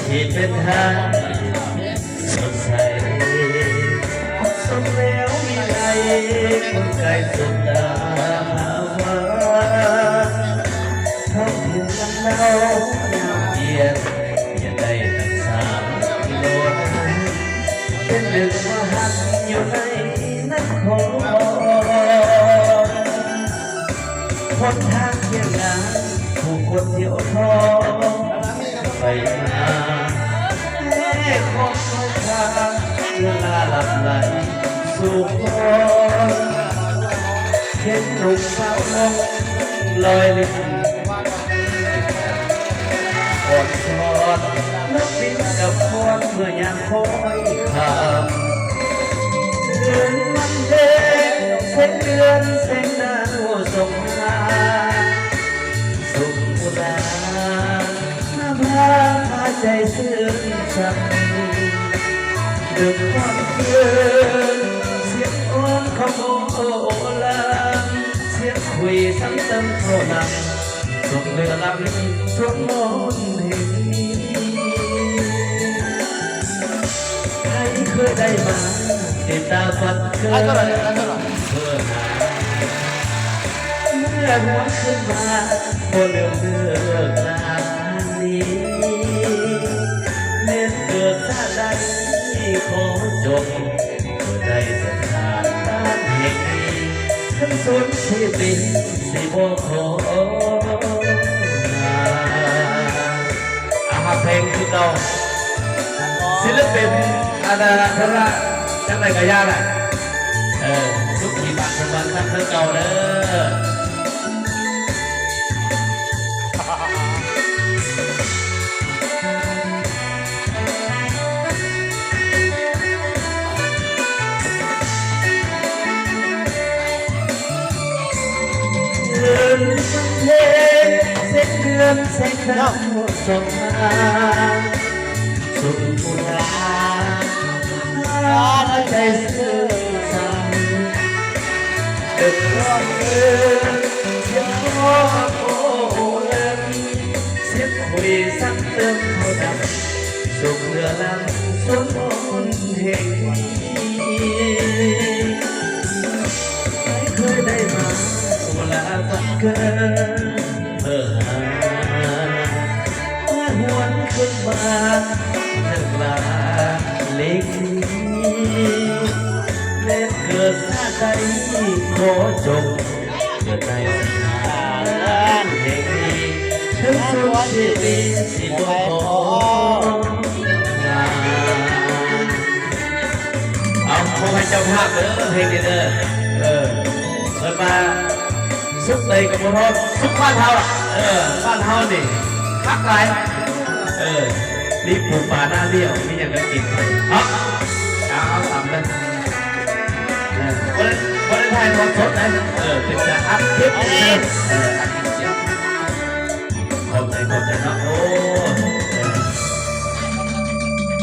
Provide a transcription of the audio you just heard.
ที่เป็นทางสดใสสมแล้วมีใจคนไกลสุดดาวาทำถึงกันเราเยียดอย่าได้ตั้ง3 กิโลเป็นหนึ่งว่าหักอยู่ในนครคนทางเที่ยงงานผู้คนเที่ยวทองไปมาแม่ของเขาทางเวลาหลับไหลสู่คนเห็นหนุ่มสาวน้องลอยลิ้นกอดกอดนักบินกับคนเมื่อยามคอยข้ามเดือนวันเพ็ญเส้นเดือนเส้นดาวส่งมาสุขอุราหน้าพาพาใจซื่นสัมดึกความคืนเสียงอ้อนของโอลาเสียงคุยซ้ำเติมเท่านั้นส่งเรือลำทุกมนต์ให้ใครเคยได้มาติดตาฝันเกินเพื่อหาเมื่อหัวขึ้นมาโอเลือกเลือกลานี้เล่นเกิดชาติใดขอจบเมื่อได้เส้นทางบ้านแห่งนี้ทั้งสุนที่บินสิบขอเพลงคือเราศิลปินอาณาพระจังไรกะยาแหละทุกทีบัตรสมัครทั้งเก่าเด้อเดินเพลงเส้นเดือนเส้นดาวส่งมาสุขอุราใจซื่อสัตย์เด็กร้องเอิญเสียงร้องโอเล่นเสียงคุยซ้ำเติมเท่าดังสุขเรือลำสมบูรณ์แห่งไม่เคยได้มาเวลาฝันเกินหวนขึ้นมาทั้งลาเล็กแม้เกิดชาติใดขอจงเกิดในสถานแห่งนี้ถึงสุดที่มีสิบของานเอาขอให้เจ้าภาพเด้อเพลงนี้เด้อเปิดมาสุดเลยกับพ่อสุดบ้านเฮาบ้านเฮานี่คักหลายรีบปลูกป่าหน้าเลี้ยวไม่อยากจะกินเลยเอาทำเลยวันไทยทอดสดนะเป็นการอัพคลิป